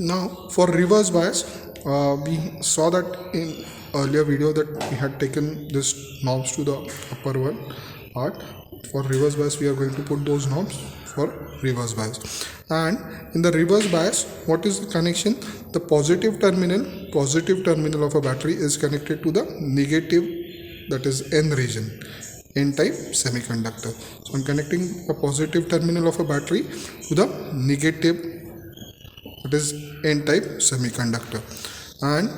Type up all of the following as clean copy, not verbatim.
Now for reverse bias, we saw that in earlier video that we had taken this knobs to the upper one part. For reverse bias we are going to put those knobs for reverse bias. And in the reverse bias, what is the connection? The positive terminal of a battery is connected to the negative, that is N region, N-type semiconductor. So I'm connecting the positive terminal of a battery to the negative, that is N-type semiconductor, and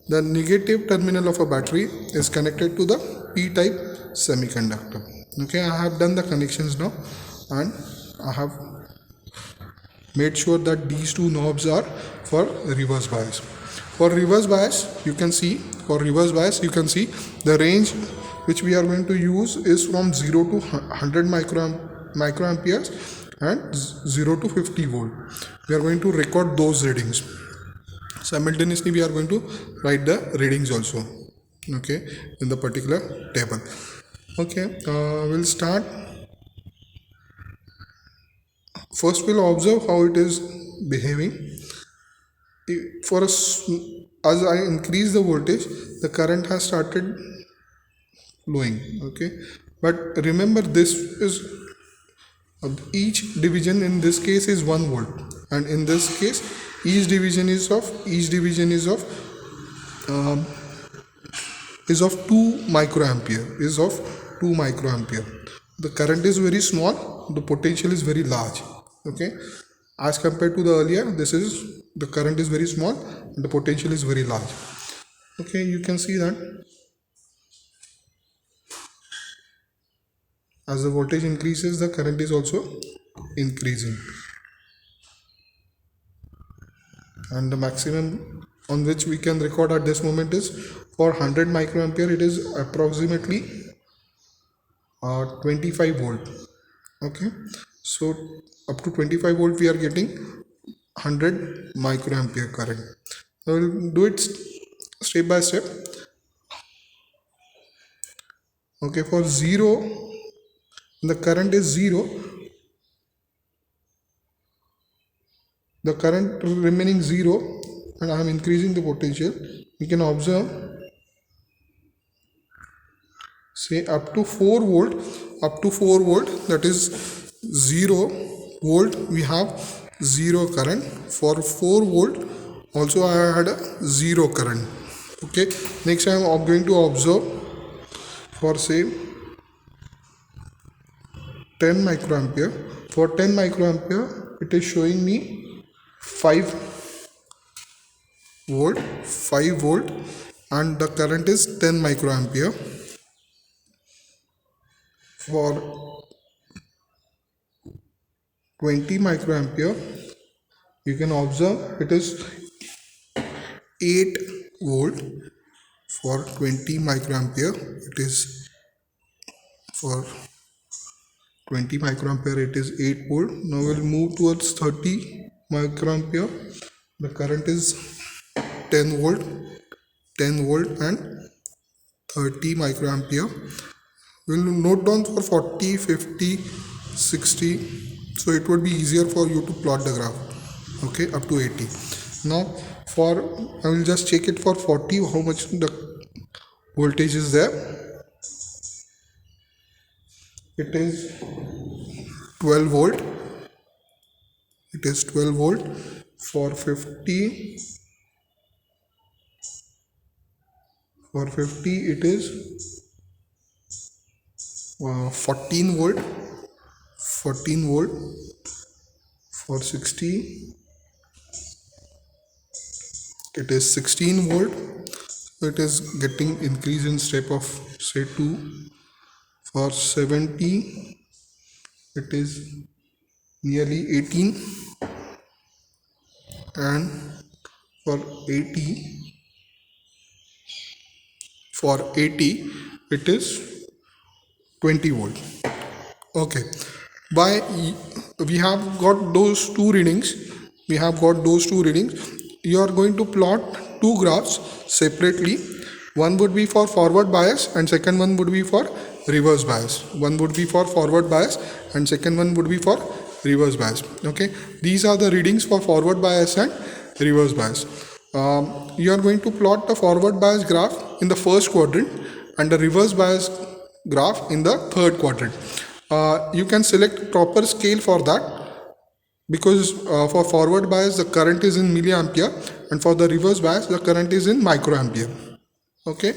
the negative terminal of a battery is connected to the P-type semiconductor. Okay, I have done the connections now, and I have made sure that these two knobs are for reverse bias. For reverse bias, you can see the range which we are going to use is from 0 to 100 microamperes and 0 to 50 volt. We are going to record those readings. Simultaneously we are going to write the readings also, okay, in the particular table. Okay, we'll start. First we'll observe how it is behaving. For us, as I increase the voltage, the current has started flowing. Okay, but remember, this is each division in this case is 1 volt, and in this case each division is of 2 microampere. The current is very small, the potential is very large. Okay, as compared to the earlier, the current is very small and the potential is very large. Okay, you can see that as the voltage increases, the current is also increasing, and the maximum on which we can record at this moment is for 100 microampere, it is approximately 25 volt. Okay, so up to 25 volt we are getting 100 microampere current. So we'll do it step by step. Okay, for 0, the current is 0, the current remaining 0, and I am increasing the potential. We can observe, say up to 4 volt, that is 0 volt, we have 0 current. For 4 volt also I had a 0 current. Okay, next I am going to observe for say 10 microampere. For 10 microampere it is showing me 5 volt, and the current is 10 microampere. For 20 microampere you can observe it is 8 volt. For 20 microampere it is 8 volt. Now we'll move towards 30 microampere. The current is 10 volt and 30 microampere. We'll note down for 40, 50, 60, so it would be easier for you to plot the graph. Okay, up to 80. Now I will just check it for 40, how much the voltage is there. It is 12 volt. For 50 it is 14 volt. For 60 it is 16 volt. So it is getting increase in step of say 2. For 70 it is nearly 18, and for 80 it is 20 volt. Okay, we have got those two readings. You are going to plot two graphs separately. One would be for forward bias and second one would be for reverse bias. One would be for forward bias and second one would be for reverse bias. Okay, these are the readings for forward bias and reverse bias. You are going to plot the forward bias graph in the first quadrant and the reverse bias graph in the third quadrant. You can select proper scale for that, because for forward bias the current is in milliampere and for the reverse bias the current is in microampere. Okay.